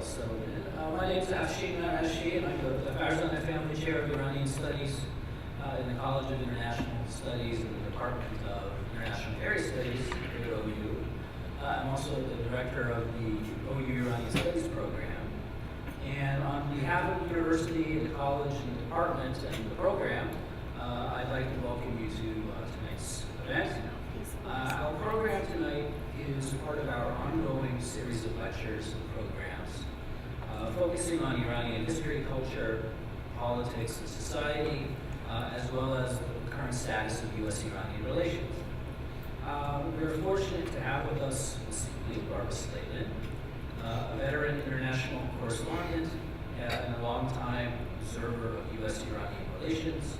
Slavin. My name is Afshin Arashi, and I'm the Farzana Family Chair of Iranian Studies in the College of International Studies in the Department of International Area Studies here at OU. I'm also the director of the OU Iranian Studies program. And on behalf of the university, the college, and the department, and the program, I'd like to welcome you to tonight's event. Our program tonight is part of our ongoing series of lectures and programs focusing on Iranian history, culture, politics, and society, as well as the current status of U.S.-Iranian relations. We're fortunate to have with us this evening Barbara Slavin, a veteran international correspondent and a longtime observer of U.S.-Iranian relations.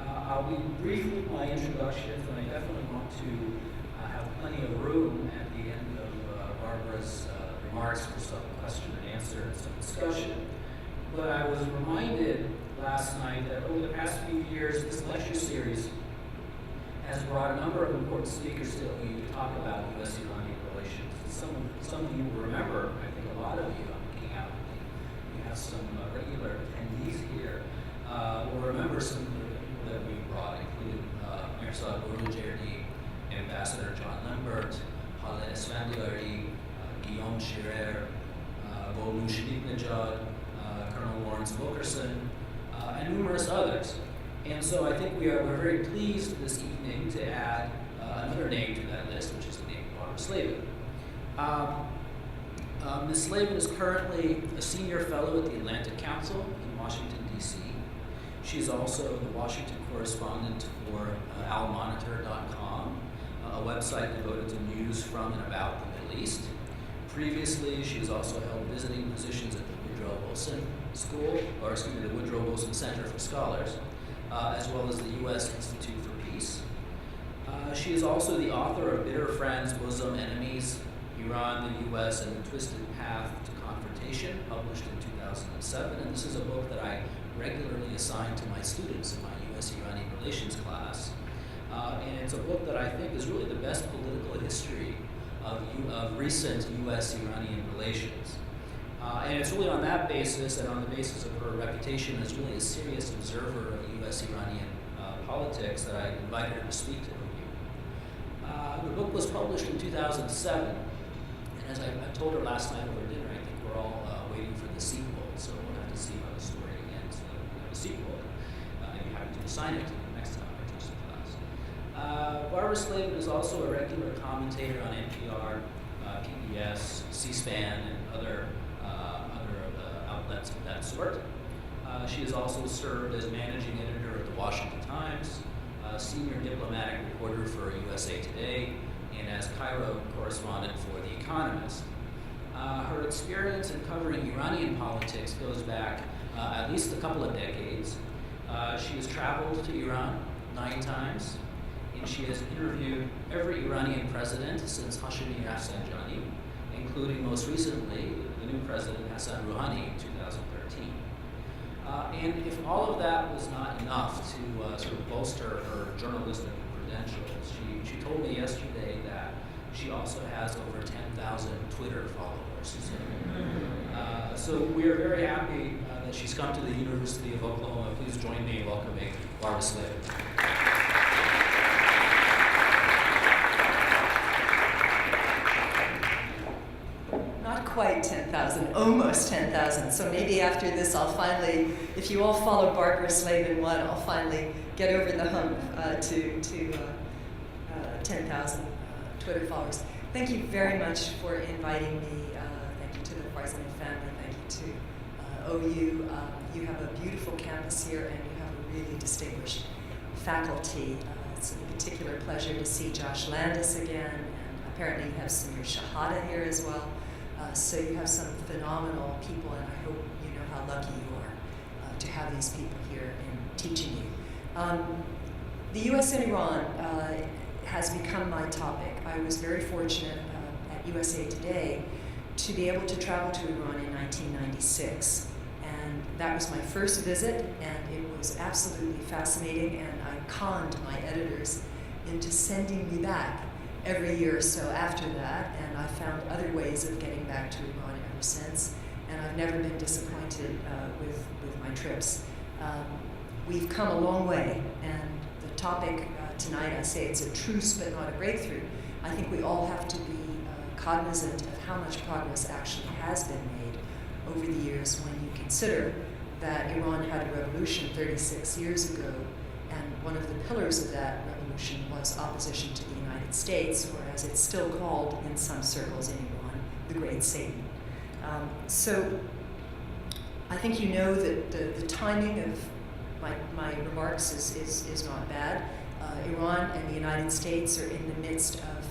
I'll be brief with my introductions, and I definitely want to have plenty of room at the end of Barbara's remarks for some question and answer and some discussion. But I was reminded last night that over the past few years, this lecture series has brought a number of important speakers to OU to talk about U.S.-Iranian relations. Some of you will remember, I think a lot of you, I'm looking out, we have some regular attendees here, will remember some of the people that we brought, including Mirza Borujerdi, Ambassador John Lambert, Hala Esfandiari, Guillaume Scherer, Bolu Shanibnejad, Colonel Lawrence Wilkerson, and numerous others. And so I think we're very pleased this evening to add another name to that list, which is the name of Barbara Slavin. Ms. Slavin is currently a senior fellow at the Atlantic Council in Washington, D.C. She is also the Washington correspondent for almonitor.com, a website devoted to news from and about the Middle East. Previously, she has also held visiting positions at the Woodrow Wilson the Woodrow Wilson Center for Scholars, as well as the U.S. Institute for Peace. She is also the author of Bitter Friends, Bosom Enemies, Iran, the U.S., and the Twisted Path to Confrontation, published in 2007. And this is a book that I regularly assign to my students in my U.S.-Iranian relations class. And it's a book that I think is really the best political history of recent U.S.-Iranian relations. And it's really on that basis and on the basis of her reputation as really a serious observer of U.S.-Iranian politics that I invited her to speak to you. The book was published in 2007, and as I told her last night over dinner, I think we're all waiting for the sequel, so we'll have to see how the story ends. So we have a sequel, I'd be happy to assign it to you next time I teach the class. Barbara Slavin is also a regular commentator on NPR, PBS, C-SPAN, and other outlets of that sort. She has also served as managing editor at the Washington Times, senior diplomatic reporter for USA Today, and as Cairo correspondent for The Economist. Her experience in covering Iranian politics goes back at least a couple of decades. She has traveled to Iran 9 times, and she has interviewed every Iranian president since Hashemi Rafsanjani, including most recently the new president Hassan Rouhani in 2013. And if all of that was not enough to sort of bolster her journalistic credentials, she told me yesterday that she also has over 10,000 Twitter followers. So we are very happy that she's come to the University of Oklahoma. Please join me in welcoming Barbara Slavin. Quite 10,000, almost 10,000. So maybe after this, I'll finally, if you all follow Barbara Slavin 1, I'll finally get over the hump to 10,000 Twitter followers. Thank you very much for inviting me. Thank you to the Farzana family. Thank you to OU. You have a beautiful campus here, and you have a really distinguished faculty. It's a particular pleasure to see Josh Landis again, and apparently you have Samir Shahada here as well. So you have some phenomenal people, and I hope you know how lucky you are to have these people here and teaching you. The U.S. and Iran has become my topic. I was very fortunate at USA Today to be able to travel to Iran in 1996. And that was my first visit, and it was absolutely fascinating, and I conned my editors into sending me back every year or so after that, and I found other ways of getting back to Iran ever since. and I've never been disappointed with my trips. We've come a long way, and the topic tonight, I say it's a truce but not a breakthrough. I think we all have to be cognizant of how much progress actually has been made over the years when you consider that Iran had a revolution 36 years ago, and one of the pillars of that revolution was opposition to the United States, or as it's still called in some circles in Iran, the Great Satan. So I think you know that the timing of my remarks is not bad. Iran and the United States are in the midst of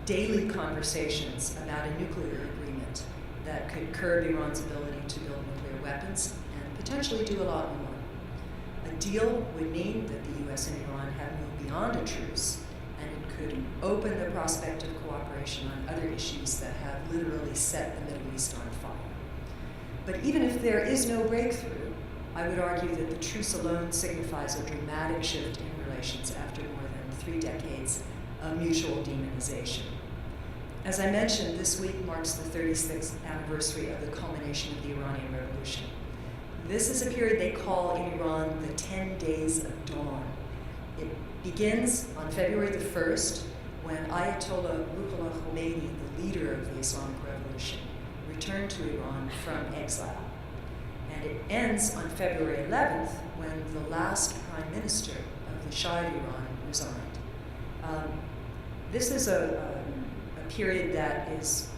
daily conversations about a nuclear agreement that could curb Iran's ability to build nuclear weapons and potentially do a lot more. A deal would mean that the US and Iran have moved beyond a truce, and it could open the prospect of cooperation on other issues that have literally set the Middle East on fire. But even if there is no breakthrough, I would argue that the truce alone signifies a dramatic shift in relations after more than 3 decades of mutual demonization. As I mentioned, this week marks the 36th anniversary of the culmination of the Iranian Revolution. This is a period they call in Iran the 10 Days of Dawn. It begins on February the 1st, when Ayatollah Ruhollah Khomeini, the leader of the Islamic Revolution, returned to Iran from exile. And it ends on February 11th, when the last prime minister of the Shah of Iran resigned. This is a period that is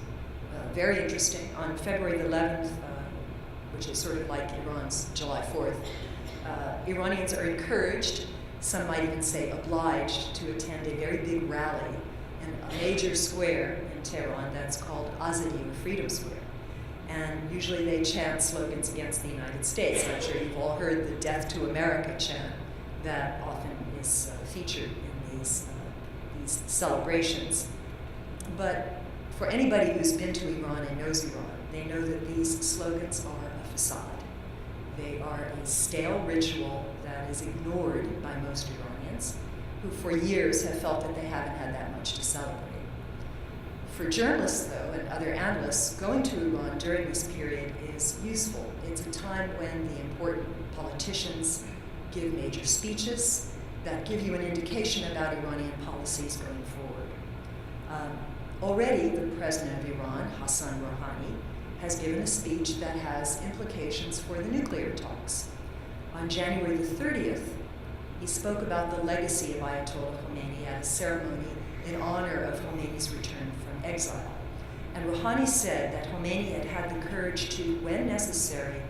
very interesting. On February the 11th, which is sort of like Iran's July 4th, Iranians are encouraged, some might even say obliged, to attend a very big rally in a major square in Tehran that's called Azadi, or Freedom Square. And usually they chant slogans against the United States. I'm sure you've all heard the Death to America chant that often is featured in these celebrations. But for anybody who's been to Iran and knows Iran, they know that these slogans are a facade. They are a stale ritual that is ignored by most Iranians, who for years have felt that they haven't had that much to celebrate. For journalists, though, and other analysts, going to Iran during this period is useful. It's a time when the important politicians give major speeches that give you an indication about Iranian policies going forward. Already, the president of Iran, Hassan Rouhani, has given a speech that has implications for the nuclear talks. On January the 30th, he spoke about the legacy of Ayatollah Khomeini at a ceremony in honor of Khomeini's return from exile. And Rouhani said that Khomeini had had the courage to, when necessary,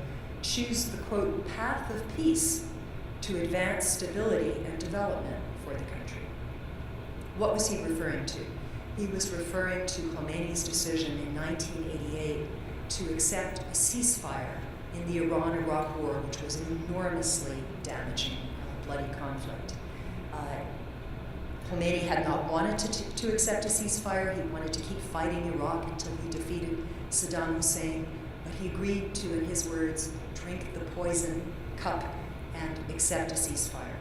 choose the, quote, path of peace to advance stability and development for the country. What was he referring to? He was referring to Khomeini's decision in 1988 to accept a ceasefire in the Iran-Iraq War, which was an enormously damaging, bloody conflict. Khomeini had not wanted to accept a ceasefire. He wanted to keep fighting Iraq until he defeated Saddam Hussein, but he agreed to, in his words, drink the poison cup and accept a ceasefire.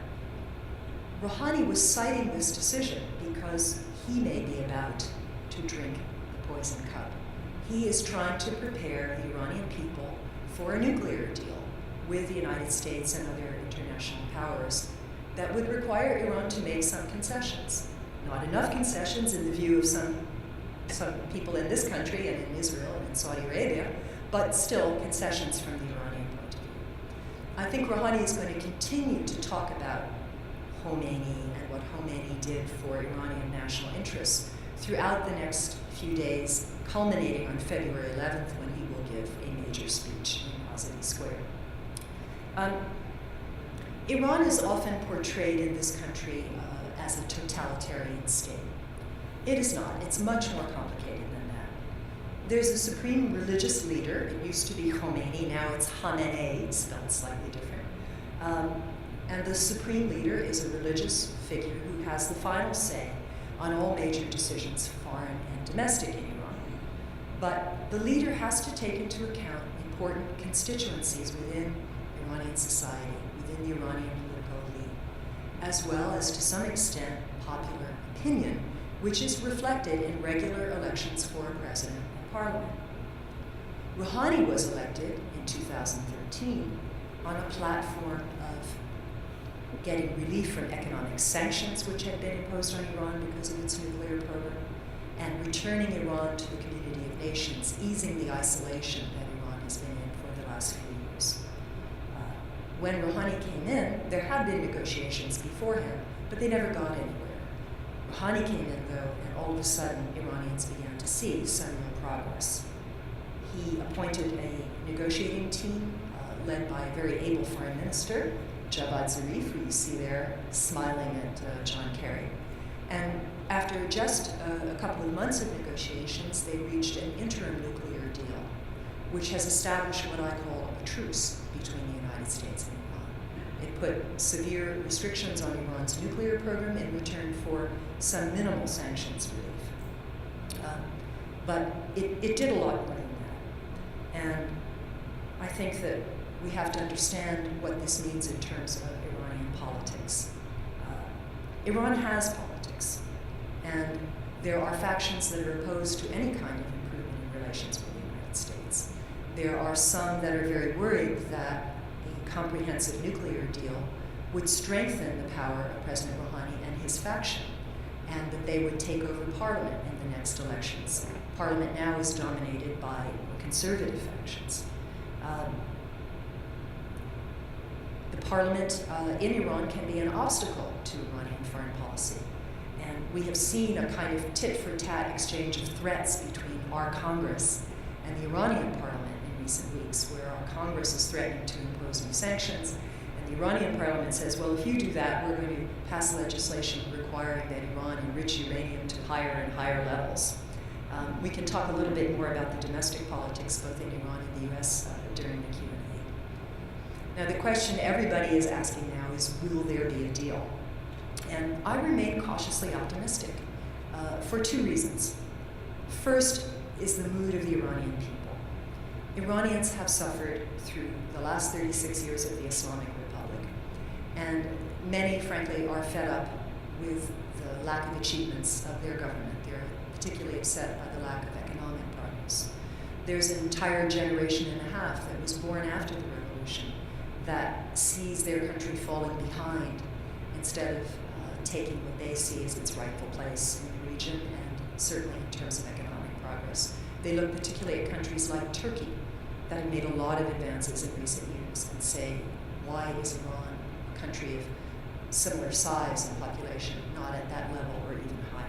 Rouhani was citing this decision because he may be about to drink the poison cup. He is trying to prepare the Iranian people for a nuclear deal with the United States and other international powers that would require Iran to make some concessions. Not enough concessions in the view of some people in this country and in Israel and in Saudi Arabia, but still concessions from the Iranian point of view. I think Rouhani is going to continue to talk about Khomeini and what Khomeini did for Iranian national interests throughout the next few days, culminating on February 11th when he will give a major speech in Azadi Square. Iran is often portrayed in this country as a totalitarian state. It is not. It's much more complicated than that. There's a supreme religious leader. It used to be Khomeini, now it's Khamenei, spelled slightly different. And the supreme leader is a religious figure who has the final say on all major decisions, foreign and domestic, in Iran. But the leader has to take into account important constituencies within Iranian society, within the Iranian political elite, as well as, to some extent, popular opinion, which is reflected in regular elections for a president and parliament. Rouhani was elected in 2013 on a platform of getting relief from economic sanctions which had been imposed on Iran because of its nuclear program, and returning Iran to the community of nations, easing the isolation that Iran has been in for the last few years. When Rouhani came in, there had been negotiations before him, but they never got anywhere. Rouhani came in, though, and all of a sudden, Iranians began to see some real progress. He appointed a negotiating team led by a very able foreign minister, Javad Zarif, who you see there smiling at John Kerry. And after just a couple of months of negotiations, they reached an interim nuclear deal, which has established what I call a truce between the United States and Iran. It put severe restrictions on Iran's nuclear program in return for some minimal sanctions relief. But it did a lot more than that. And I think that we have to understand what this means in terms of Iranian politics. Iran has politics, and there are factions that are opposed to any kind of improvement in relations with the United States. There are some that are very worried that a comprehensive nuclear deal would strengthen the power of President Rouhani and his faction, and that they would take over parliament in the next elections. Parliament now is dominated by conservative factions. The parliament in Iran can be an obstacle to Iranian foreign policy. And we have seen a kind of tit-for-tat exchange of threats between our Congress and the Iranian parliament in recent weeks, where our Congress is threatening to impose new sanctions, and the Iranian parliament says, well, if you do that, we're going to pass legislation requiring that Iran enrich uranium to higher and higher levels. We can talk a little bit more about the domestic politics, both in Iran and the US, during the Q&A. Now, the question everybody is asking now is, will there be a deal? And I remain cautiously optimistic for two reasons. First is the mood of the Iranian people. Iranians have suffered through the last 36 years of the Islamic Republic, and many, frankly, are fed up with the lack of achievements of their government. They're particularly upset by the lack of economic progress. There's an entire generation and a half that was born after the revolution that sees their country falling behind instead of taking what they see as its rightful place in the region, and certainly in terms of economic progress. They look particularly at countries like Turkey that have made a lot of advances in recent years and say, why is Iran, a country of similar size and population, not at that level or even higher?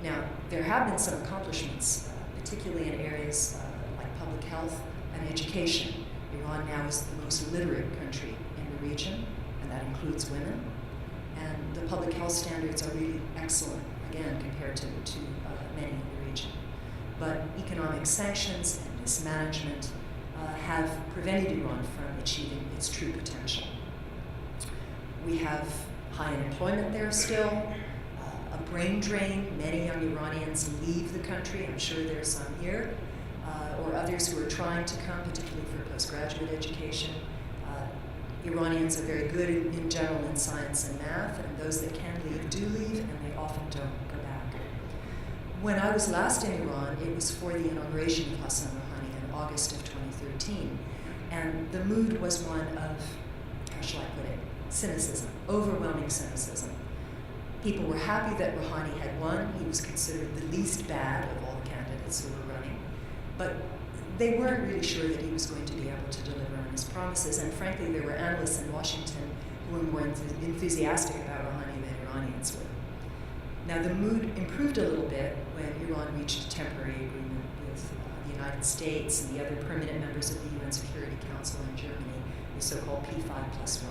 Now, there have been some accomplishments, particularly in areas like public health and education. Iran now is the most literate country in the region, and that includes women. And the public health standards are really excellent, again, compared to many in the region. But economic sanctions and mismanagement have prevented Iran from achieving its true potential. We have high unemployment there still, a brain drain. Many young Iranians leave the country. I'm sure there's some here, or others who are trying to come, particularly for postgraduate education. Iranians are very good in general in science and math, and those that can leave do leave, and they often don't go back. When I was last in Iran, it was for the inauguration of Hassan Rouhani in August of 2013, and the mood was one of, how shall I put it, cynicism, overwhelming cynicism. People were happy that Rouhani had won. He was considered the least bad of all the candidates who were running, but they weren't really sure that he was going to be able to deliver on his promises, and frankly, there were analysts in Washington who were more enthusiastic about Rouhani than Iranians were. Now, the mood improved a little bit when Iran reached a temporary agreement with the United States and the other permanent members of the UN Security Council in Germany, the so-called P5+1.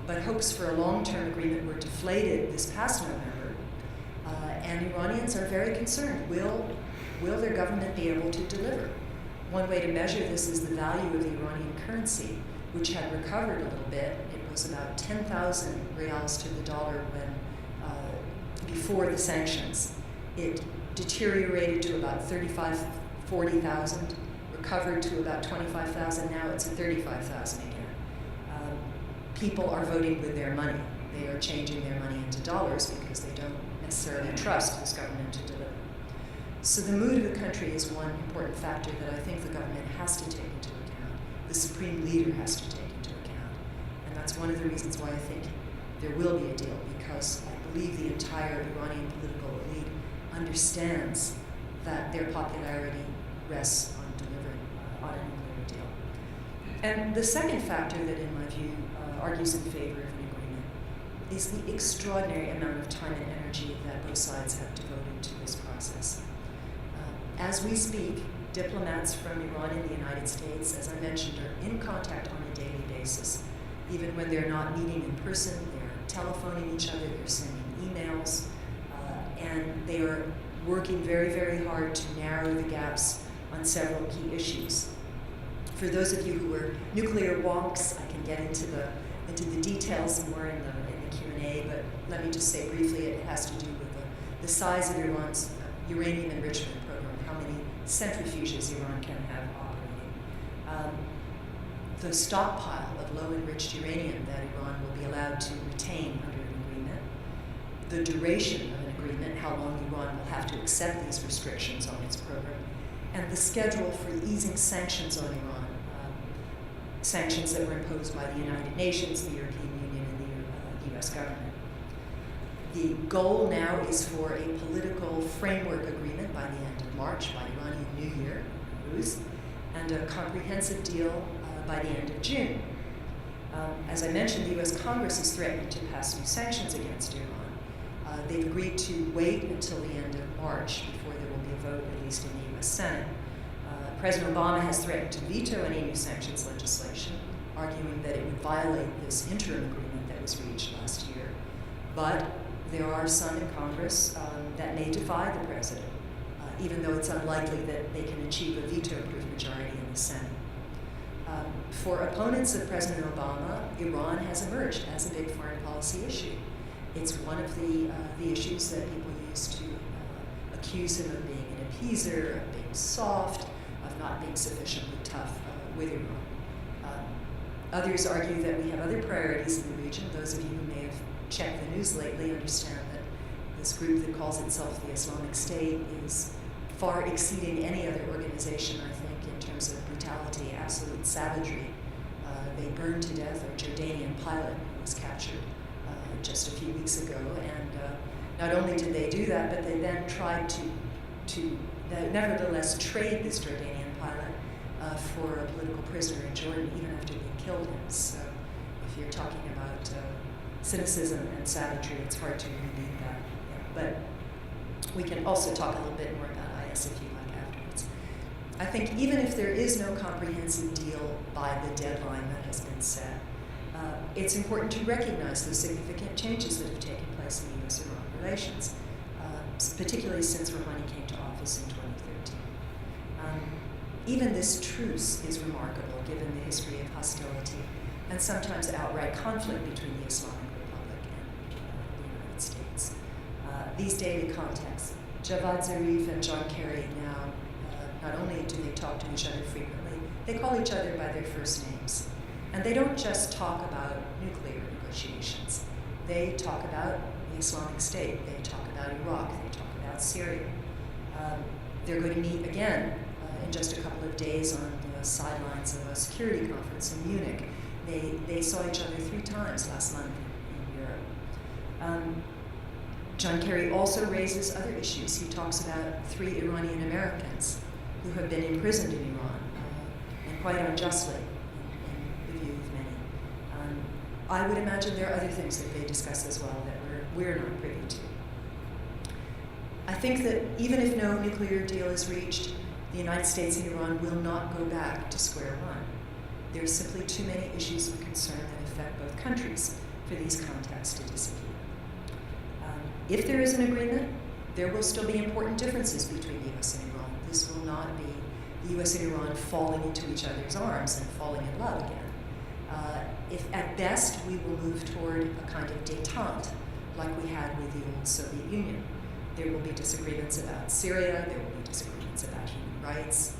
But hopes for a long-term agreement were deflated this past November, and Iranians are very concerned. Will their government be able to deliver? One way to measure this is the value of the Iranian currency, which had recovered a little bit. It was about 10,000 reals to the dollar when before the sanctions. It deteriorated to about 40,000, recovered to about 25,000. Now it's at 35,000 again. People are voting with their money. They are changing their money into dollars because they don't necessarily trust this government to deliver. So the mood of the country is one important factor that I think the government has to take into account. The supreme leader has to take into account. And that's one of the reasons why I think there will be a deal, because I believe the entire Iranian political elite understands that their popularity rests on delivering on a nuclear deal. And the second factor that, in my view, argues in favor of an agreement is the extraordinary amount of time and energy that both sides have devoted to this process. As we speak, diplomats from Iran and the United States, as I mentioned, are in contact on a daily basis. Even when they're not meeting in person, they're telephoning each other, they're sending emails, and they are working very, very hard to narrow the gaps on several key issues. For those of you who are nuclear wonks, I can get into the details more in the Q&A, but let me just say briefly, it has to do with the size of Iran's uranium enrichment program, how many centrifuges Iran can have operating. The stockpile of low-enriched uranium that Iran will be allowed to retain under an agreement, the duration of an agreement, how long Iran will have to accept these restrictions on its program, and the schedule for easing sanctions on Iran, sanctions that were imposed by the United Nations, the European Union, and the US government. The goal now is for a political framework agreement by the end of March, by Iranian New Year, Truce, and a comprehensive deal by the end of June. As I mentioned, the US Congress is threatening to pass new sanctions against Iran. They've agreed to wait until the end of March before there will be a vote, at least in the US Senate. President Obama has threatened to veto any new sanctions legislation, arguing that it would violate this interim agreement that was reached last year. But there are some in Congress that may defy the president, even though it's unlikely that they can achieve a veto-proof majority in the Senate. For opponents of President Obama, Iran has emerged as a big foreign policy issue. It's one of the issues that people use to accuse him of being an appeaser, of being soft, of not being sufficiently tough with Iran. Others argue that we have other priorities in the region. Those of you who may have checked the news lately understand that this group that calls itself the Islamic State is far exceeding any other organization, I think, in terms of brutality, absolute savagery. They burned to death a Jordanian pilot who was captured just a few weeks ago, and not only did they do that, but they then tried to nevertheless trade this Jordanian pilot for a political prisoner in Jordan, even after they killed him. So if you're talking about cynicism and savagery, it's hard to really beat that. Yeah. But we can also talk a little bit more about IS if you like afterwards. I think even if there is no comprehensive deal by the deadline that has been set, it's important to recognize the significant changes that have taken place in U.S.-Iran relations, particularly since Rouhani came to office in 2013. Even this truce is remarkable given the history of hostility and sometimes outright conflict between the Islamic Republic and the United States. These daily contacts, Javad Zarif and John Kerry now, not only do they talk to each other frequently, they call each other by their first names. And they don't just talk about nuclear negotiations. They talk about the Islamic State, they talk about Iraq, they talk about Syria. They're going to meet again in just a couple of days on the sidelines of a security conference in Munich. They saw each other 3 times last month in Europe. John Kerry also raises other issues. He talks about 3 Iranian Americans who have been imprisoned in Iran, and quite unjustly, in the view of many. I would imagine there are other things that they discuss as well that we're not privy to. I think that even if no nuclear deal is reached, the United States and Iran will not go back to square one. There are simply too many issues of concern that affect both countries for these contacts to disappear. If there is an agreement, there will still be important differences between the U.S. and Iran. This will not be the U.S. and Iran falling into each other's arms and falling in love again. If at best we will move toward a kind of détente like we had with the old Soviet Union. There will be disagreements about Syria, there will be disagreements about human rights.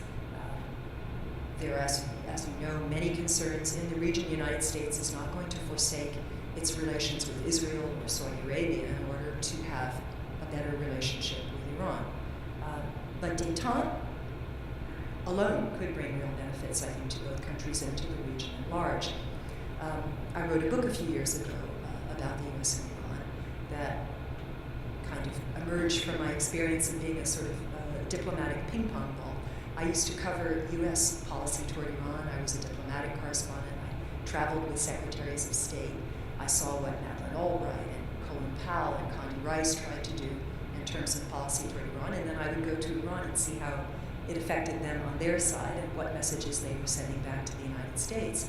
There are, as you know, many concerns in the region. The United States is not going to forsake its relations with Israel or Saudi Arabia in order to have a better relationship with Iran. But détente alone could bring real benefits, I think, to both countries and to the region at large. I wrote a book a few years ago about the U.S. and Iran that kind of emerged from my experience of being a sort of diplomatic ping pong ball. I used to cover U.S. policy toward Iran. I was a diplomatic correspondent. I traveled with secretaries of state. I saw what Madeleine Albright and Colin Powell and Condi Rice tried to do in terms of policy toward Iran, and then I would go to Iran and see how it affected them on their side and what messages they were sending back to the United States.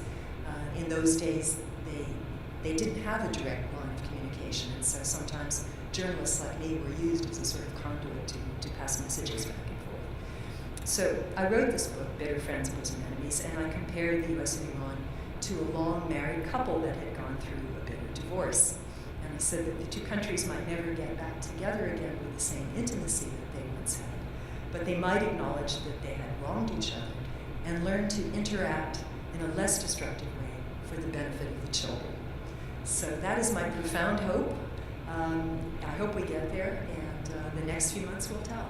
In those days, they didn't have a direct line of communication, and so sometimes journalists like me were used as a sort of conduit to pass messages back and forth. So I wrote this book, Bitter Friends, Bosom Enemies, and I compared the U.S. and Iran to a long married couple that had gone through a bitter divorce. And I said that the two countries might never get back together again with the same intimacy that they once had, but they might acknowledge that they had wronged each other and learn to interact in a less destructive way for the benefit of the children. So that is my profound hope. I hope we get there, and the next few months will tell.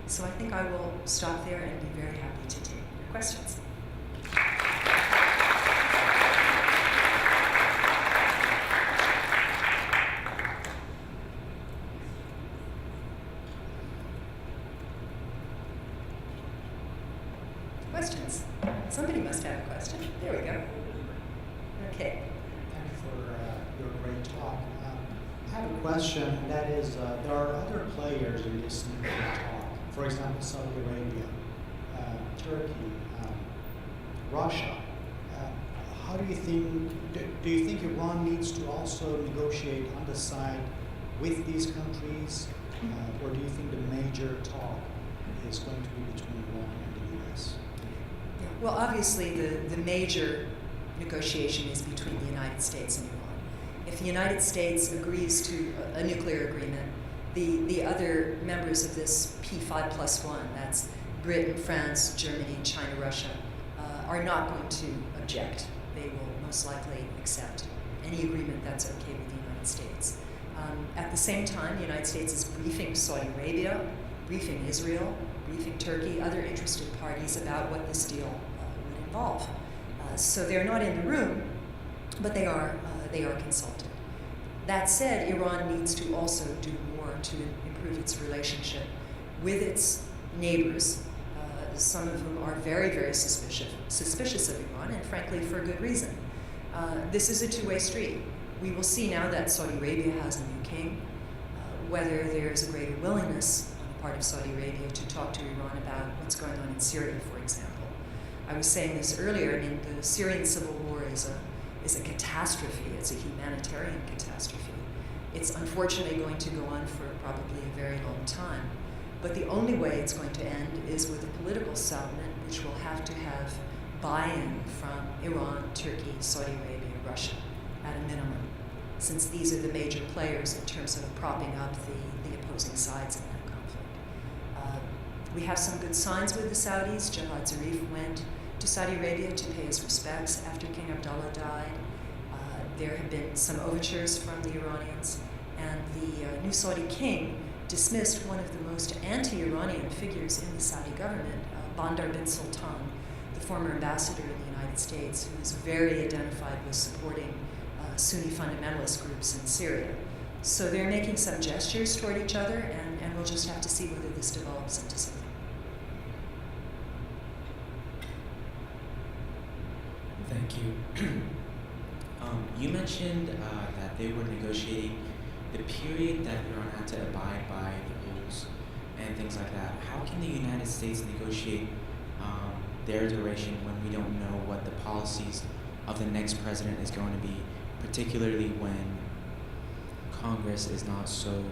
So I think I will stop there and be very happy to take your questions. Questions? Somebody must have a question. There we go. Okay. Thank you for your great talk. I have a question, and that is, there are other players in this nuclear talk. For example, Saudi Arabia, Turkey, Russia. How do you think? Do you think Iran needs to also negotiate on the side with these countries, or do you think the major talk is going to be between Iran and the U.S.? Well, obviously, the major negotiation is between the United States and Iran. If the United States agrees to a nuclear agreement, the other members of this P5+1, that's Britain, France, Germany, China, Russia, are not going to object. They will most likely accept any agreement that's okay with the United States. At the same time, the United States is briefing Saudi Arabia, briefing Israel, briefing Turkey, other interested parties about what this deal would involve. So they're not in the room, but they are consulted. That said, Iran needs to also do more to improve its relationship with its neighbors, some of whom are very, very suspicious of Iran, and frankly, for good reason. This is a two-way street. We will see now that Saudi Arabia has a new king, whether there's a greater willingness on the part of Saudi Arabia to talk to Iran about what's going on in Syria, for example. I was saying this earlier. I mean, the Syrian civil war is a catastrophe. It's a humanitarian catastrophe. It's unfortunately going to go on for probably a very long time. But the only way it's going to end is with a political settlement, which will have to have buy-in from Iran, Turkey, Saudi Arabia, Russia, at a minimum, since these are the major players in terms of propping up the opposing sides in that conflict. We have some good signs with the Saudis. Jawad Zarif went to Saudi Arabia to pay his respects after King Abdullah died. There have been some overtures from the Iranians, and the new Saudi king dismissed one of the most anti-Iranian figures in the Saudi government, Bandar bin Sultan, the former ambassador in the United States, who is very identified with supporting Sunni fundamentalist groups in Syria. So they're making some gestures toward each other, and we'll just have to see whether this develops into something. Thank you. You mentioned that they were negotiating the period that Iran had to abide by the rules and things like that. How can the United States negotiate their duration when we don't know what the policies of the next president is going to be, particularly when Congress is not so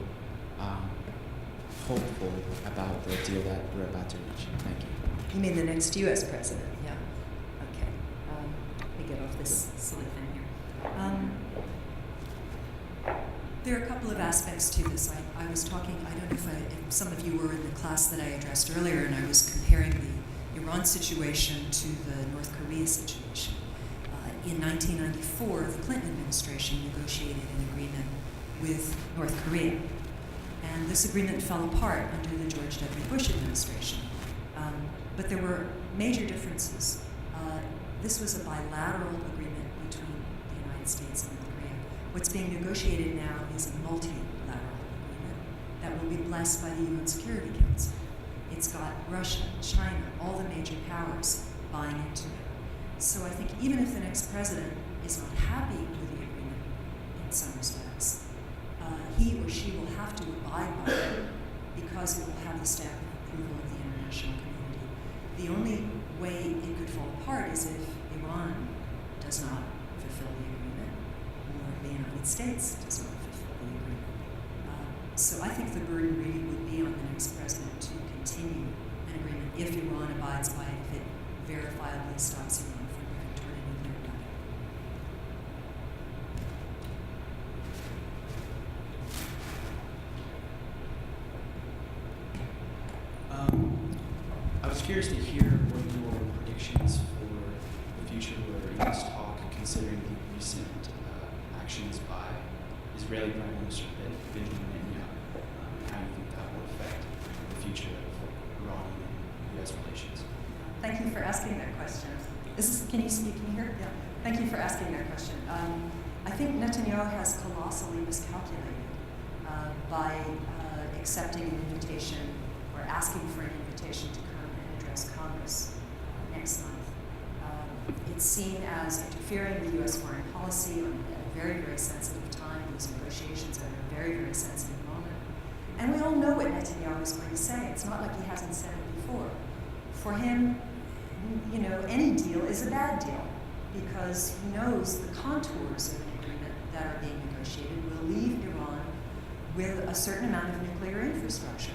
hopeful about the deal that we're about to reach? Thank you. You mean the next U.S. president? Yeah. Okay. Let me get off this silly thing here. There are a couple of aspects to this. I was talking, I don't know if some of you were in the class that I addressed earlier, and I was comparing the Iran situation to the North Korea situation. In 1994, the Clinton administration negotiated an agreement with North Korea. And this agreement fell apart under the George W. Bush administration. But there were major differences. This was a bilateral agreement between the United States and North Korea. What's being negotiated now is a multilateral agreement that will be blessed by the UN Security Council. It's got Russia, China, all the major powers buying into it. So I think even if the next president is not happy with the agreement in some respects, he or she will have to abide by it because it will have the stamp of approval of the international community. The only way it could fall apart is if Iran does not fulfill the agreement or the United States does not fulfill the agreement. So I think the burden really would be on the next president to continue an agreement if Iran abides by it, if it verifiably stops Iran from moving toward a nuclear weapon. I was curious to hear what your predictions for the future were in this talk, considering the recent actions by Israeli Prime Minister Benjamin Netanyahu. How do you think that will affect the future of Iranian and U.S. relations? Thank you for asking that question. Can you speak in here? Yeah. Thank you for asking that question. I think Netanyahu has colossally miscalculated by accepting an invitation or asking for an invitation to come and address Congress next month. It's seen as interfering with U.S. foreign policy at a very, very sensitive time. These negotiations are at a very, very sensitive moment. And we all know what Netanyahu is going to say. It's not like he hasn't said it before. For him, any deal is a bad deal because he knows the contours of an agreement that are being negotiated will leave Iran with a certain amount of nuclear infrastructure.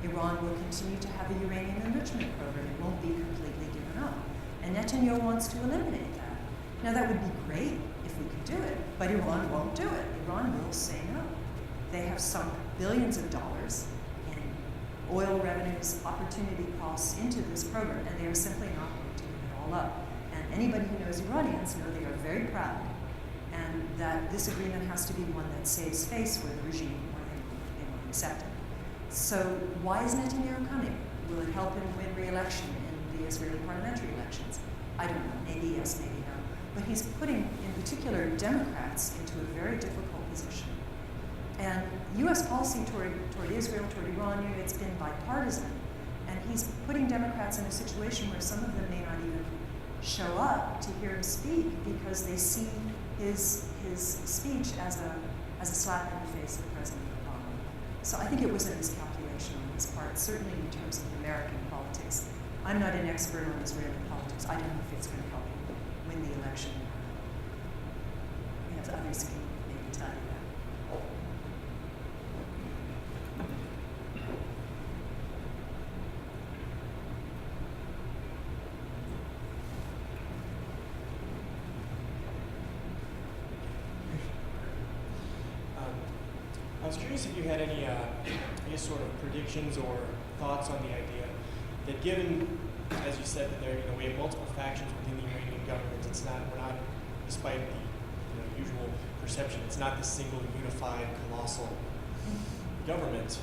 Iran will continue to have a uranium enrichment program. It won't be completely given up. And Netanyahu wants to eliminate that. Now, that would be great if we could do it, but Iran won't do it. Iran will say no. They have sunk billions of dollars in oil revenues, opportunity costs into this program, and they are simply not going to give it all up. And anybody who knows Iranians know they are very proud, and that this agreement has to be one that saves face with the regime or they won't accept it. So why is Netanyahu coming? Will it help him win re-election in the Israeli parliamentary elections? I don't know. Maybe yes, maybe no. But he's putting, in particular, Democrats into a very difficult position. And U.S. policy toward Israel, toward Iran, it's been bipartisan. And he's putting Democrats in a situation where some of them may not even show up to hear him speak because they see his speech as a slap in the face of President Obama. So I think it was a miscalculation on his part, certainly in terms of American politics. I'm not an expert on Israeli politics. I don't know if it's going to help him win the election. We have others who can maybe tell you that. I was curious if you had any, sort of predictions or thoughts on the idea that, given, as you said, that there, we have multiple factions within the Iranian government. We're not, despite the usual perception, it's not this single unified colossal government.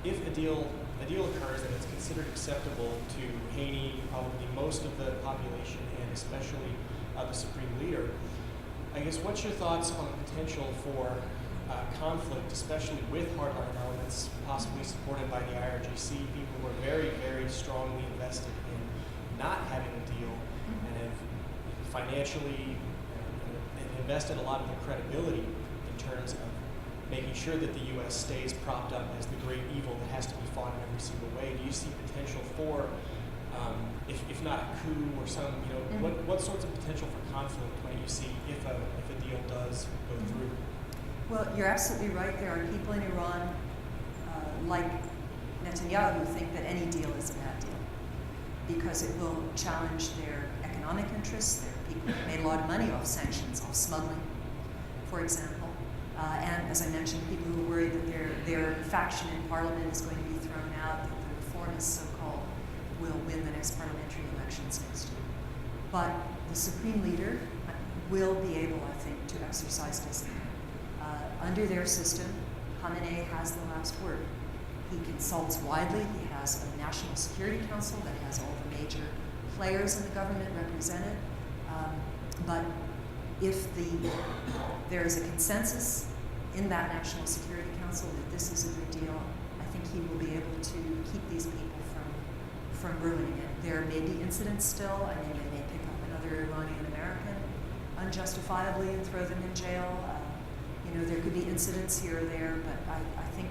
If a deal occurs and it's considered acceptable to Haney, probably most of the population, and especially the supreme leader, I guess what's your thoughts on the potential for conflict, especially with hardline elements, possibly supported by the IRGC, people who are very, very strongly invested in not having a deal and have financially invested a lot of their credibility in terms of making sure that the U.S. stays propped up as the great evil that has to be fought in every single way. Do you see potential for, if not a coup or some, what sorts of potential for conflict might you see if a deal does go through? Well, you're absolutely right. There are people in Iran, like Netanyahu, who think that any deal is a bad deal because it will challenge their economic interests. There are people who made a lot of money off sanctions, off smuggling, for example. And as I mentioned, people who are worried that their faction in parliament is going to be thrown out, that the reformists, so-called, will win the next parliamentary elections next year. But the supreme leader will be able, I think, to exercise discipline. Under their system, Khamenei has the last word. He consults widely. He has a National Security Council that has all the major players in the government represented. But if there is a consensus in that National Security Council that this is a good deal, I think he will be able to keep these people from ruining it. There may be incidents still. I mean, they may pick up another Iranian American unjustifiably and throw them in jail. There could be incidents here or there, but I think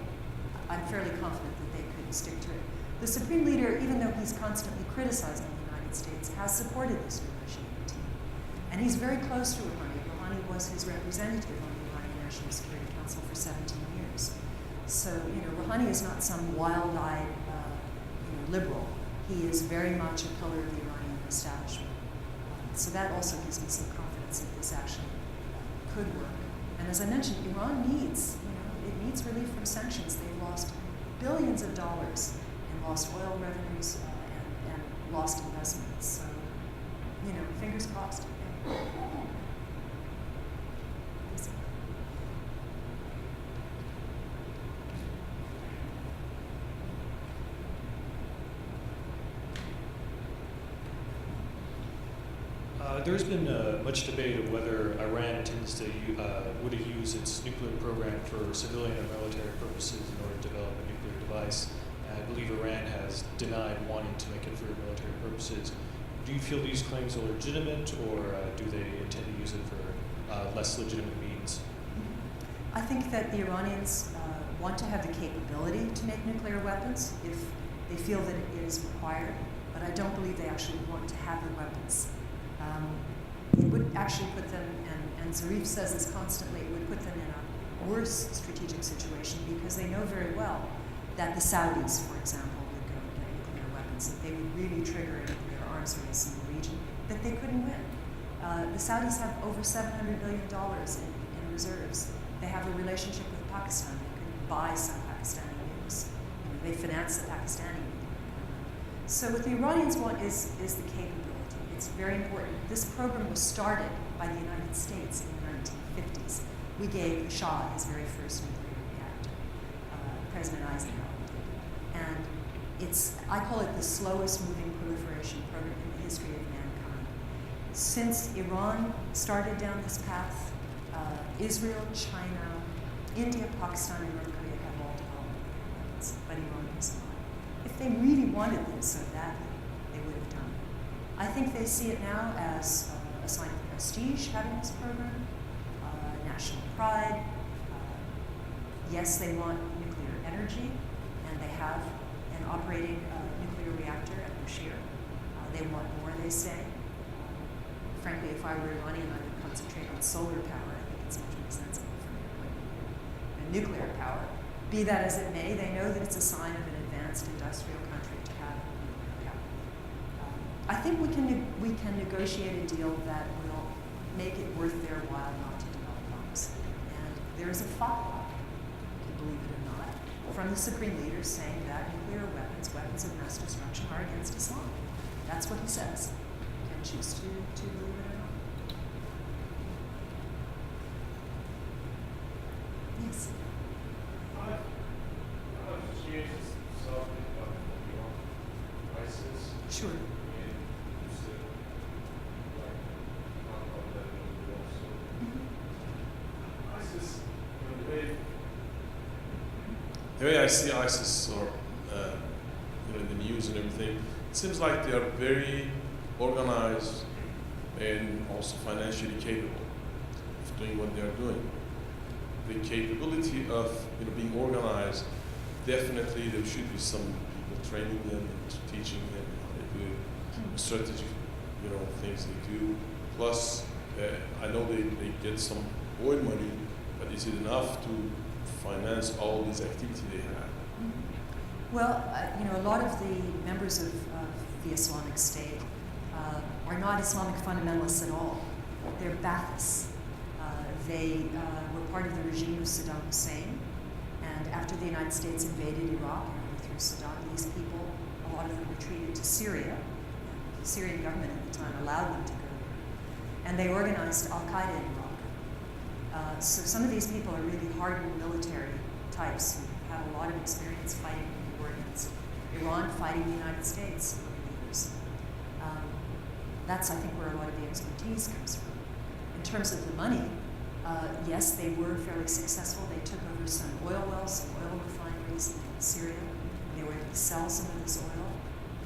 I'm fairly confident that they could stick to it. The Supreme Leader, even though he's constantly criticizing the United States, has supported this negotiating team. And he's very close to Rouhani. Rouhani was his representative on the Iranian National Security Council for 17 years. So, Rouhani is not some wild-eyed, liberal. He is very much a pillar of the Iranian establishment. So that also gives me some confidence that this actually could work. And as I mentioned, Iran needs, it needs relief from sanctions. They've lost billions of dollars in lost oil revenues and lost investments. So, fingers crossed. There's been much debate of whether Iran intends to would use its nuclear program for civilian or military purposes in order to develop a nuclear device. I believe Iran has denied wanting to make it for military purposes. Do you feel these claims are legitimate, or do they intend to use it for less legitimate means? I think that the Iranians want to have the capability to make nuclear weapons if they feel that it is required, but I don't believe they actually want to have the weapons. It would actually put them, and Zarif says this constantly, it would put them in a worse strategic situation because they know very well that the Saudis, for example, would go and get nuclear weapons, that they would really trigger a nuclear arms race in the region that they couldn't win. The Saudis have over $700 billion in reserves. They have a relationship with Pakistan. They could buy some Pakistani nukes. They finance the Pakistani nuclear program. So what the Iranians want is the capability. It's very important. This program was started by the United States in the 1950s. We gave the Shah his very first nuclear reactor, President Eisenhower did. And I call it the slowest moving proliferation program in the history of mankind. Since Iran started down this path, Israel, China, India, Pakistan, and North Korea have all developed nuclear weapons, but Iran has not. If they really wanted them so badly, they would have done it. I think they see it now as a sign of prestige, having this program, national pride. Yes, they want nuclear energy, and they have an operating nuclear reactor at Bushehr. They want more, they say. Frankly, if I were Iranian, I would concentrate on solar power. I think it's much more sensible from their point of view. And nuclear power, be that as it may, they know that it's a sign of an advanced industrial country to have nuclear power. I think we can negotiate a deal that will make it worth their while not to develop bombs. And there is a fatwa, believe it or not, from the Supreme Leader saying that nuclear weapons, weapons of mass destruction, are against Islam. That's what he says. You can choose to believe it or not. Yes. Sure. The way I see ISIS, or in the news and everything, it seems like they are very organized and also financially capable of doing what they are doing. The capability of being organized, definitely there should be some people training them and teaching them how they do it, strategic things they do. Plus, I know they get some oil money, but is it enough to finance all these activities they have? Well, a lot of the members of the Islamic State are not Islamic fundamentalists at all. They're Baathists. They were part of the regime of Saddam Hussein, and after the United States invaded Iraq and through Saddam, these people, a lot of them retreated to Syria. The Syrian government at the time allowed them to go there, and they organized Al-Qaeda in Iraq. So some of these people are really hardened military types who have had a lot of experience fighting in the war against Iran, fighting the United States over the years. That's, I think, where a lot of the expertise comes from. In terms of the money, yes, they were fairly successful. They took over some oil wells, some oil refineries in Syria. They were able to sell some of this oil.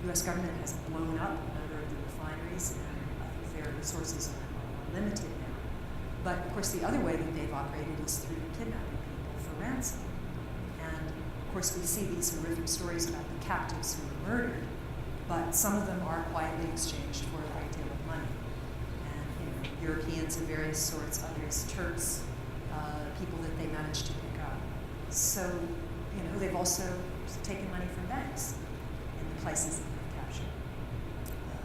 The U.S. government has blown up a number of the refineries, and I think their resources are limited now. But, of course, the other way that they've operated is through kidnapping people for ransom. And, of course, we see these horrific stories about the captives who were murdered, but some of them are quietly exchanged for a great deal of money. And, Europeans of various sorts, others Turks, people that they managed to pick up. So, they've also taken money from banks in the places that they've captured.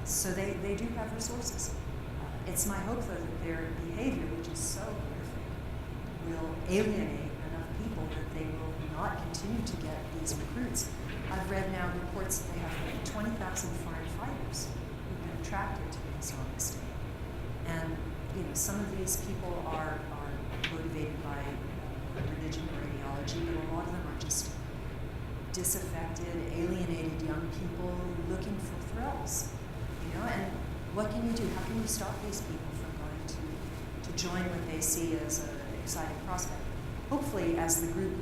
So they do have resources. It's my hope, though, that their behavior, which is so horrific, will alienate enough people that they will not continue to get these recruits. I've read now reports that they have 20,000 foreign fighters who've been attracted to the Islamic State. And some of these people are motivated by religion or ideology, but a lot of them are just disaffected, alienated young people looking for thrills. And what can you do? How can you stop these people from going to join what they see as an exciting prospect? Hopefully, as the group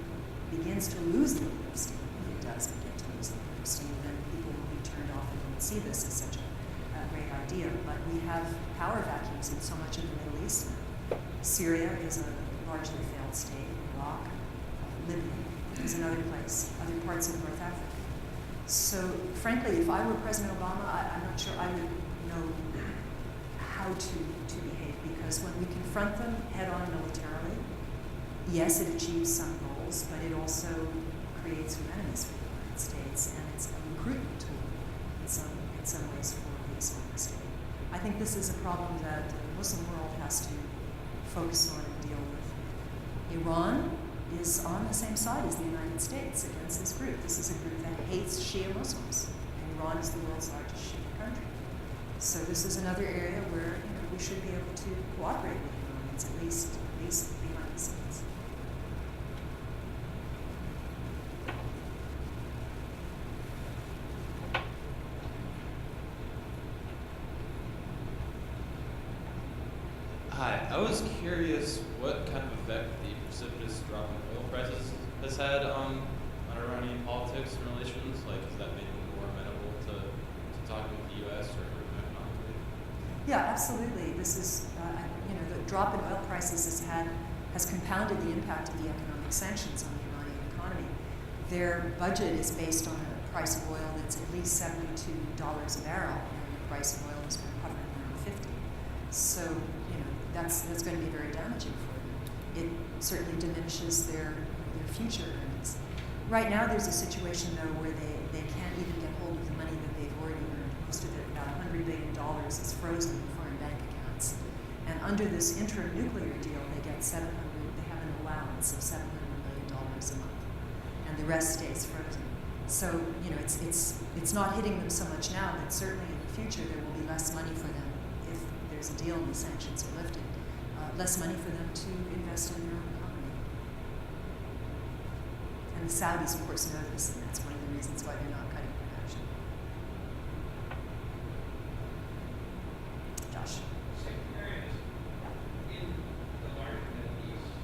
begins to lose the bit of steam, if it does begin to lose the bit of steam, then people will be turned off and won't see this as such a great idea. But we have power vacuums in so much of the Middle East now. Syria is a largely failed state. Iraq, Libya is another place, other parts of North Africa. So, frankly, if I were President Obama, I'm not sure I would know how to behave, because when we confront them head-on militarily, yes, it achieves some goals, but it also creates new enemies for the United States, and it's a recruitment tool in some ways for the Islamic State. I think this is a problem that the Muslim world has to focus on and deal with. Iran is on the same side as the United States against this group. This is a group that hates Shia Muslims, and Iran is the world's largest Shia country. So this is another area where we should be able to cooperate with the Iranians, at least behind the scenes. Hi, I was curious what kind of effect the precipitous drop in oil prices has had on Iranian politics and relations. Like, has that made them more amenable to talking with the U.S. or economically? Yeah, absolutely. This is, the drop in oil prices has compounded the impact of the economic sanctions on the Iranian economy. Their budget is based on a price of oil that's at least $72 a barrel, and the price of oil is hovering around 50. So, that's going to be very damaging for them. It certainly diminishes their future earnings. Right now, there's a situation, though, where they can't even get hold of the money that they've already earned. Most of it, about $100 billion, is frozen in foreign bank accounts. And under this interim nuclear deal, they have an allowance of $700 million a month, and the rest stays frozen. So, it's not hitting them so much now, but certainly in the future there will be less money for them if there's a deal and the sanctions are lifted. Less money for them to invest in their own economy. And the Saudis, of course, know this, and that's one of the reasons why they're not cutting production. Josh. In the larger Middle East,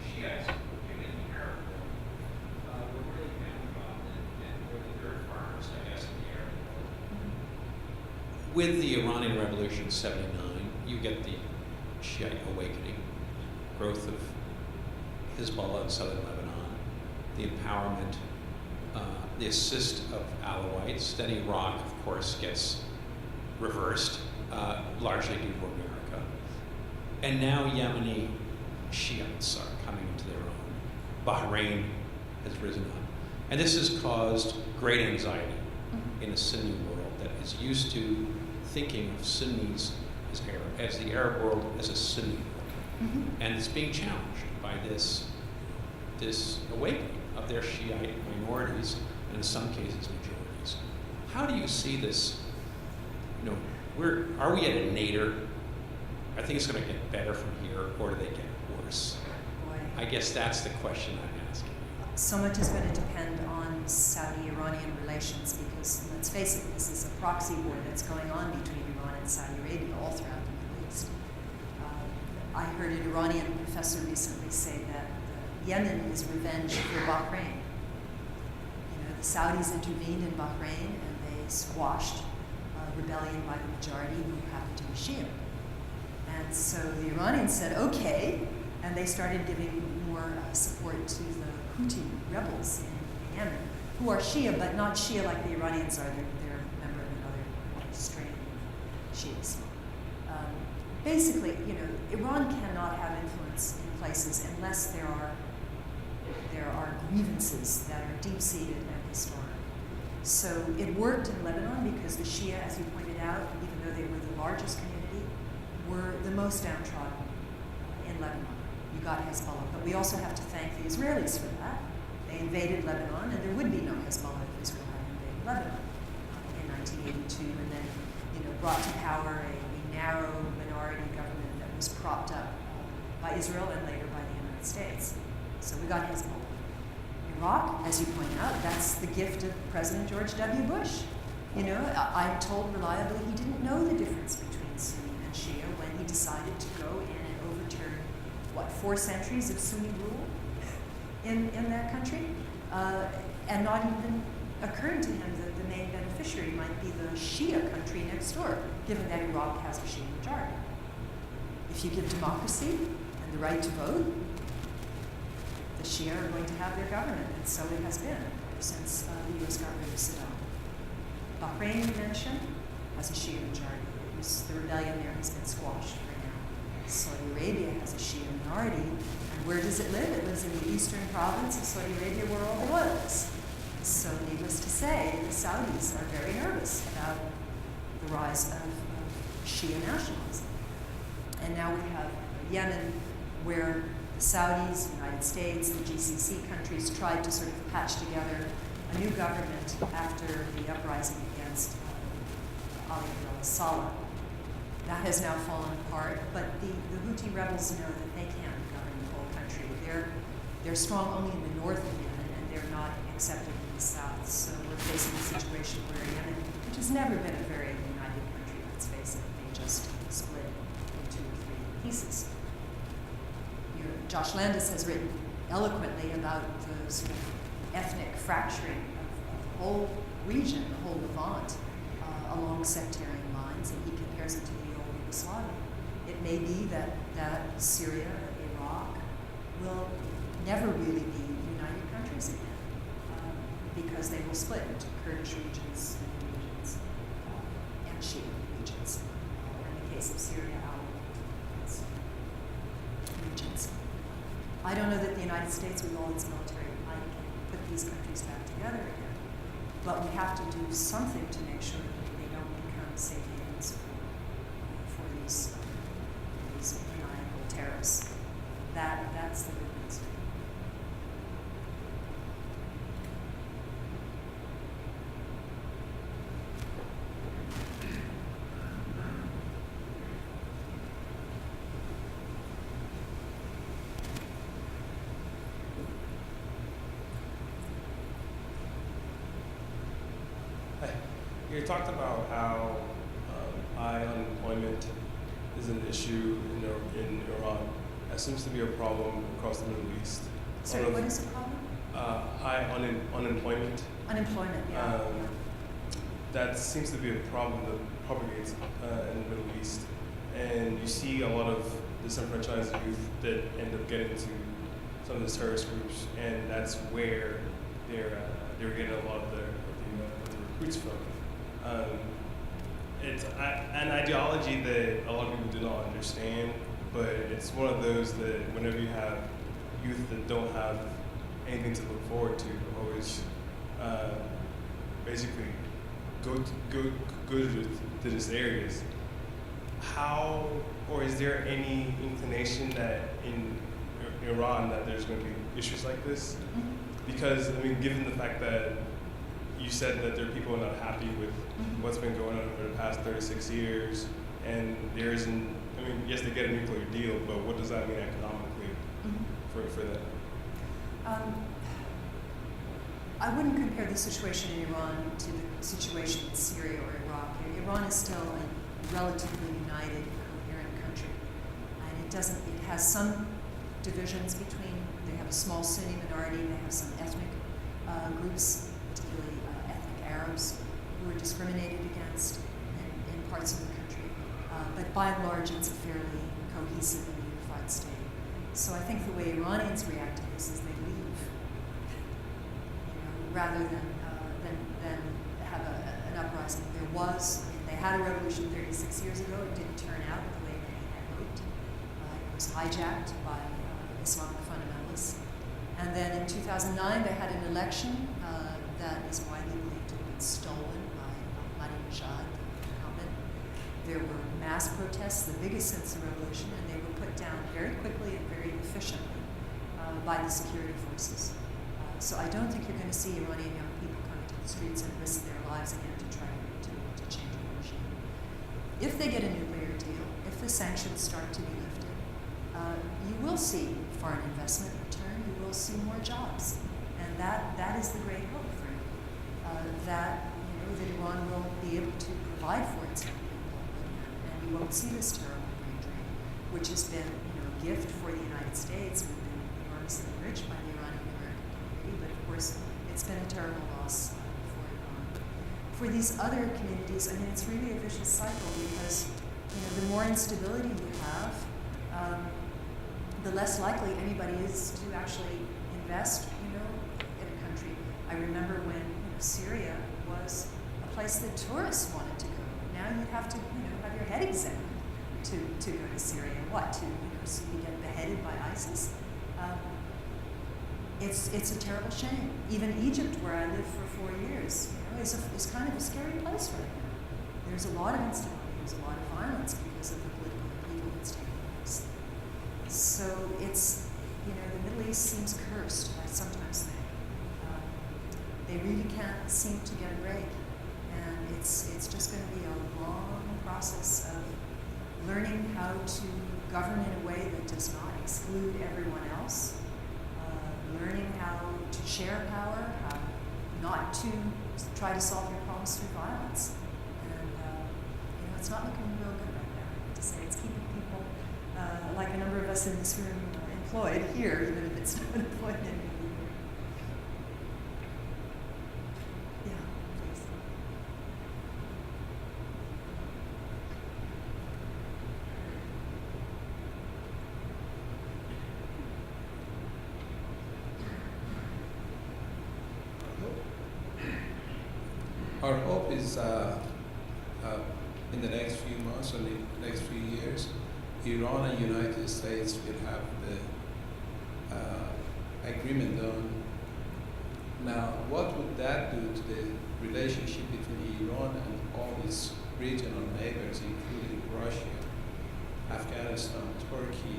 Shiites, particularly in the Arab world, were really downtrodden and were the dirt farmers, I guess, in the Arab world. With the Iranian Revolution 79, you get the Shiite awakening, growth of Hezbollah in southern Lebanon, the empowerment, the assist of Alawites. Then Iraq, of course, gets reversed, largely due to America. And now Yemeni Shiites are coming into their own. Bahrain has risen up. And this has caused great anxiety in a Sunni world that is used to thinking of Sunnis as the Arab world as a Sunni world. Mm-hmm. And it's being challenged by this awakening of their Shiite minorities, and in some cases majorities. How do you see this? Are we at a nadir? I think it's going to get better from here, or do they get worse? Boy, I guess that's the question I'm asking. So much is going to depend on Saudi-Iranian relations because, let's face it, this is a proxy war that's going on between Iran and Saudi Arabia all throughout the Middle East. I heard an Iranian professor recently say that Yemen is revenge for Bahrain. You know, the Saudis intervened in Bahrain and they squashed a rebellion by the majority who happened to be Shia. And so the Iranians said, okay, and they started giving more support to the Houthi rebels in Yemen, who are Shia, but not Shia like the Iranians are. They're a member of another strain of Shias. Basically, you know, Iran cannot have influence in places unless there are grievances that are deep-seated and historic. So it worked in Lebanon because the Shia, as you pointed out, even though they were the largest community, were the most downtrodden in Lebanon. You got Hezbollah, but we also have to thank the Israelis for that. They invaded Lebanon, and there would be no Hezbollah if Israel had invaded Lebanon in 1982, and then, you know, brought to power a narrow minority government that was propped up by Israel and later by the United States. So we got Hezbollah. Iraq, as you point out, that's the gift of President George W. Bush. You know, I'm told reliably he didn't know the difference between Sunni and Shia when he decided to go in and overturn, 4 centuries of Sunni rule in that country? And not even occurring to him that the main beneficiary might be the Shia country next door, given that Iraq has a Shia majority. If you give democracy and the right to vote, the Shia are going to have their government, and so it has been ever since the U.S. got rid of Saddam. Bahrain, you mentioned, has a Shia majority. The rebellion there has been squashed right now. Saudi Arabia has a Shia minority, and where does it live? It lives in the eastern province of Saudi Arabia where all the oil is. So needless to say, the Saudis are very nervous about the rise of Shia nationalism. And now we have Yemen, where the Saudis, the United States, the GCC countries tried to sort of patch together a new government after the uprising against Ali Abdullah Saleh. That has now fallen apart, but the Houthi rebels know that they can't govern the whole country. They're strong only in the north of Yemen, and they're not accepted in the south. So we're facing a situation where Yemen, which has never been a very united country, let's face it, they just split into 3 pieces. Josh Landis has written eloquently about the sort of ethnic fracturing of the whole region, the whole Levant, along sectarian lines, and he compares it to the old Yugoslavia. It may be that Syria, Iraq, will never really be united countries again, because they will split into Kurdish regions and Shia regions, or in the case of Syria, Alawi regions. I don't know that the United States, with all its military might, can put these countries back together again. But we have to do something to make sure that they don't become safe havens for these maniacal terrorists. That's the good news. You talked about how high unemployment is an issue in Iran. That seems to be a problem across the Middle East. Sorry, what is the problem? High unemployment. Unemployment, yeah. That seems to be a problem that propagates in the Middle East. And you see a lot of disenfranchised youth that end up getting into some of the terrorist groups, and that's where they're getting a lot of the recruits from. It's an ideology that a lot of people do not understand, but it's one of those that whenever you have youth that don't have anything to look forward to, always basically go to these areas. How, or is there any inclination that in Iran that there's going to be issues like this? Because, I mean, given the fact that you said that there are people not happy with what's been going on over the past 36 years, and there isn't, I mean, yes, they get a nuclear deal, but what does that mean economically for that? I wouldn't compare the situation in Iran to the situation in Syria or Iraq. Iran is still a relatively united, coherent country, and it has some divisions between. They have a small Sunni minority. They have some ethnic groups, particularly ethnic Arabs, who are discriminated against in parts of the country. But by and large, it's a fairly cohesive and unified state. So I think the way Iranians react to this is they leave, rather than have an uprising. They had a revolution 36 years ago. It didn't turn out the way they had hoped. It was hijacked by Islamic fundamentalists. And then in 2009, they had an election that is widely believed to have been stolen by Ahmadinejad, the incumbent. There were mass protests, the biggest since the revolution, and they were put down very quickly and very efficiently by the security forces. So I don't think you're going to see Iranian young people coming to the streets and risk their lives again to try to change the regime. If they get a nuclear deal, if the sanctions start to be lifted, you will see foreign investment return. You will see more jobs, and that is the great hope for me. That Iran will be able to provide for its young people, and you won't see this terrible brain drain, which has been a gift for the United States. We've been enormously enriched by the Iranian American community, but of course it's been a terrible loss for Iran. For these other communities, I mean, it's really a vicious cycle because the more instability you have, the less likely anybody is to actually invest, in a country. I remember when Syria was a place that tourists wanted to go. Now you have to, have your head examined to go to Syria. What? So you get beheaded by ISIS? It's a terrible shame. Even Egypt, where I lived for 4 years, is kind of a scary place right now. There's a lot of instability. There's a lot of violence because of the political upheaval that's taking place. So it's, the Middle East seems cursed, I sometimes think. They really can't seem to get a break. And it's just going to be a long process of learning how to govern in a way that does not exclude everyone else, learning how to share power, how not to try to solve your problems through violence. And, it's not looking real good right now, I have to say. It's keeping people, like a number of us in this room, employed here, even if it's not employment. Yeah, please. Our hope is in the next few months or the next few years, Iran and United States will have the agreement done. Now, what would that do to the relationship between Iran and all its regional neighbors, including Russia, Afghanistan, Turkey,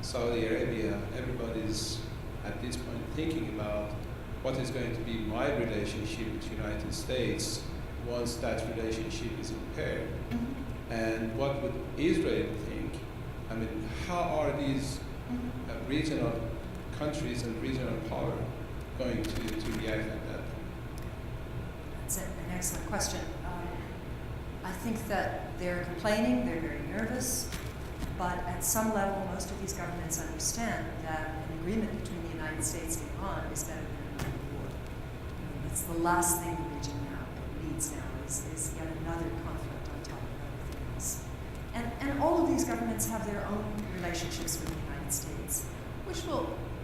Saudi Arabia? Everybody's at this point thinking about what is going to be my relationship with the United States once that relationship is impaired. And what would Israel think? I mean, how are these regional countries and regional power going to react at that point? That's an excellent question. I think that they're complaining, they're very nervous, but at some level, most of these governments understand that an agreement between the United States and Iran is better than another war. It's the last thing the region needs now is yet another conflict on top of everything else. And all of these governments have their own relationships with the United States,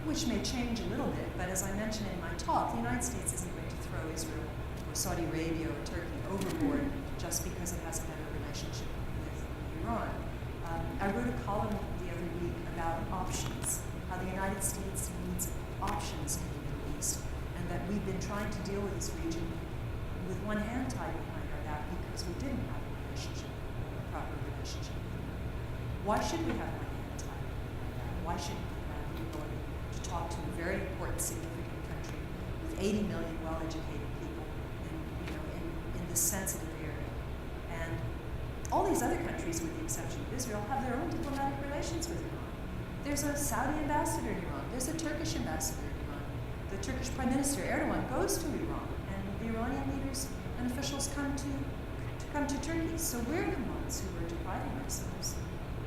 which may change a little bit, but as I mentioned in my talk, the United States isn't going to throw Israel or Saudi Arabia or Turkey overboard just because it has a better relationship with Iran. I wrote a column the other week about options, how the United States needs options in the Middle East, and that we've been trying to deal with this region with one hand tied behind our back because we didn't have a relationship, a proper relationship with them. Why should we have one hand tied behind our back? Why should we have the ability to talk to a very important, significant country with 80 million well-educated people in this sensitive area? And all these other countries, with the exception of Israel, have their own diplomatic relations with Iran. There's a Saudi ambassador in Iran. There's a Turkish ambassador in Iran. The Turkish Prime Minister Erdogan goes to Iran, and the Iranian leaders and officials come to Turkey. So we're the ones who are depriving ourselves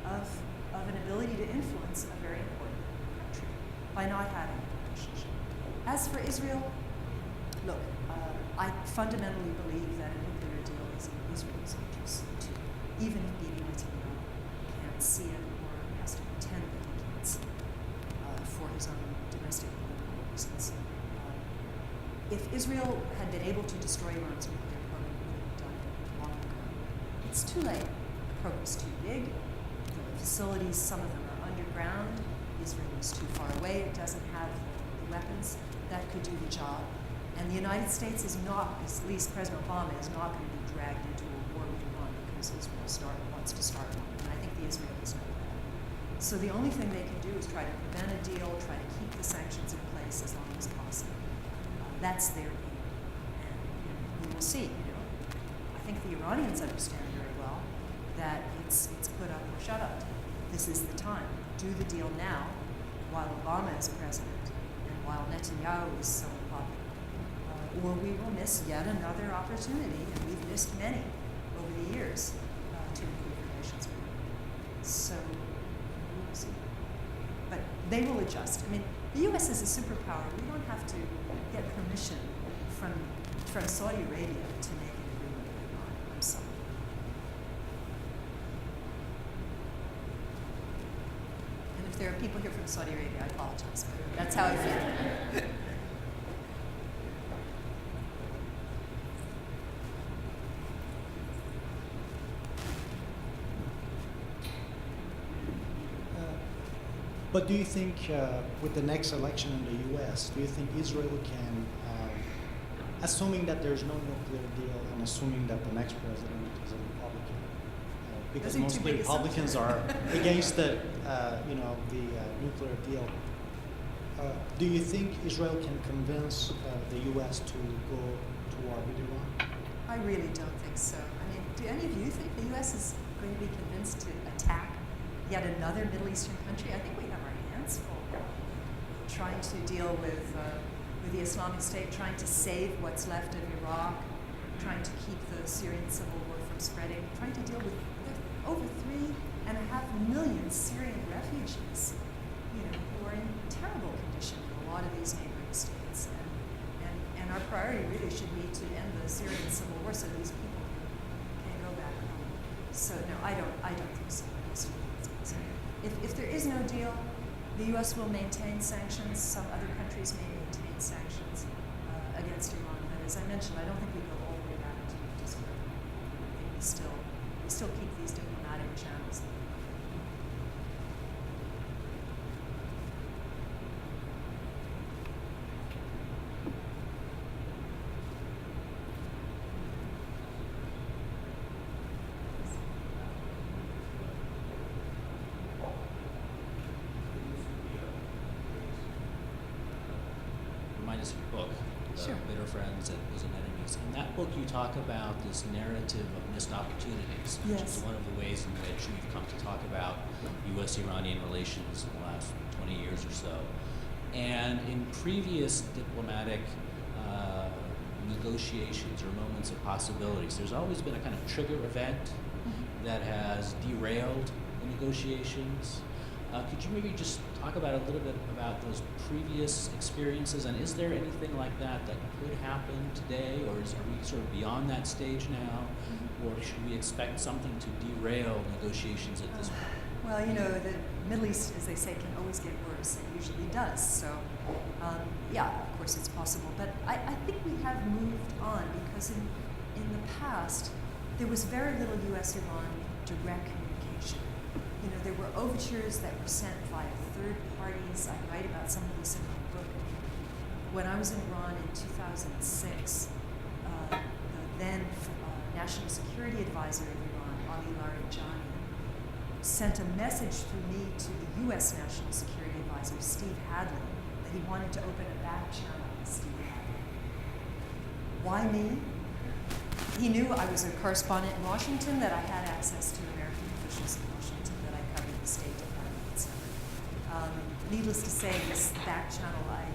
of an ability to influence a very important country by not having a relationship. As for Israel, look, I fundamentally believe that a nuclear deal is in Israel's interest too, even if Bibi Netanyahu can't see it or has to pretend that he can't see it for his own domestic political reasons. If Israel had been able to destroy Iran's nuclear program, it would have done it long ago. It's too late. The program's too big. The facilities, some of them are underground. Israel is too far away. It doesn't have the weapons that could do the job. And the United States is not, at least President Obama, is not going to be dragged into a war with Iran because Israel wants to start one. And I think the Israelis know that. So the only thing they can do is try to prevent a deal, try to keep the sanctions in place as long as possible. That's their aim. And we will see. I think the Iranians understand very well that it's put up or shut up. This is the time. Do the deal now while Obama is president and while Netanyahu is so unpopular. Or we will miss yet another opportunity, and we've missed many over the years, to improve relations with them. So we will see. But they will adjust. I mean, the U.S. is a superpower. We don't have to get permission from Saudi Arabia to make an agreement with Iran. I'm sorry. And if there are people here from Saudi Arabia, I apologize, but that's how I feel. But do you think, with the next election in the U.S., do you think Israel can, assuming that there's no nuclear deal and assuming that the next president is a Republican, because mostly Republicans are against the nuclear deal, do you think Israel can convince the U.S. to go to war with Iran? I really don't think so. I mean, do any of you think the U.S. is going to be convinced to attack yet another Middle Eastern country? I think we have our hands full trying to deal with the Islamic State, trying to save what's left of Iraq, trying to keep the Syrian civil war from spreading, trying to deal with over 3.5 million Syrian refugees, who are in terrible condition in a lot of these neighboring states. And our priority really should be to end the Syrian civil war so these people can go back home. So no, I don't think so. If there is no deal, the U.S. will maintain sanctions. Some other countries may maintain sanctions against Iran. But as I mentioned, I don't think we go all the way back to disarmament. I think we still keep these diplomatic channels. Is your book, Sure. Bitter Friends and Bosom Enemies. In that book, you talk about this narrative of missed opportunities, which Yes. is one of the ways in which we've come to talk about U.S.-Iranian relations in the last 20 years or so. And in previous diplomatic negotiations or moments of possibilities, there's always been a kind of trigger event that has derailed the negotiations. Could you maybe just talk about a little bit about those previous experiences, and is there anything like that that could happen today, or are we sort of beyond that stage now, or should we expect something to derail negotiations at this point? Well, the Middle East, as they say, can always get worse. It usually does. So, yeah, of course it's possible. But I think we have moved on because in the past, there was very little U.S.-Iran direct communication. There were overtures that were sent via third parties. I write about some of this in my book. When I was in Iran in 2006, the then National Security Advisor of Iran, Ali Larijani, sent a message through me to the U.S. National Security Advisor, Steve Hadley, that he wanted to open a back channel with Steve Hadley. Why me? He knew I was a correspondent in Washington, that I had access to American officials in Washington, that I covered the State Department, etc. needless to say, this back channel, I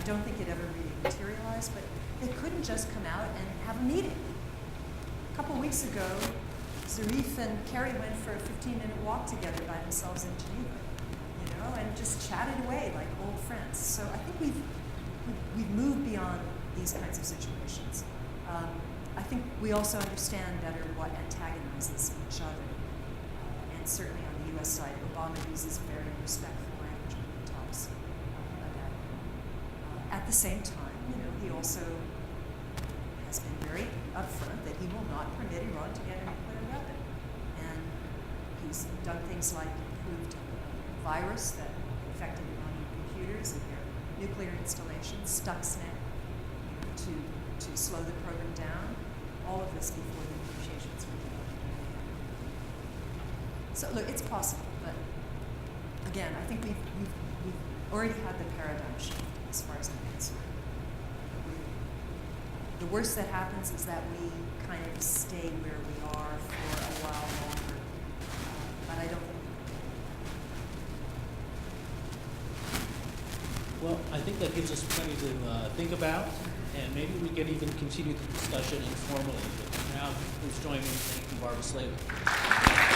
don't think it ever really materialized, but they couldn't just come out and have a meeting. A couple weeks ago, Zarif and Kerry went for a 15-minute walk together by themselves in Geneva, and just chatted away like old friends. So I think we've moved beyond these kinds of situations. I think we also understand better what antagonizes each other. And certainly on the U.S. side, Obama uses very respectful language when he talks about it. At the same time, he also has been very upfront that he will not permit Iran to get a nuclear weapon. And he's done things like improved a virus that infected Iranian computers and their nuclear installations, Stuxnet, to slow the program down. All of this before the negotiations were done. So look, it's possible, but again, I think we've already had the paradigm shift as far as I'm concerned. The worst that happens is that we kind of stay where we are for a while longer, but I don't think. Well, I think that gives us plenty to think about, and maybe we can even continue the discussion informally. But now, please join me in thanking Barbara Slavin.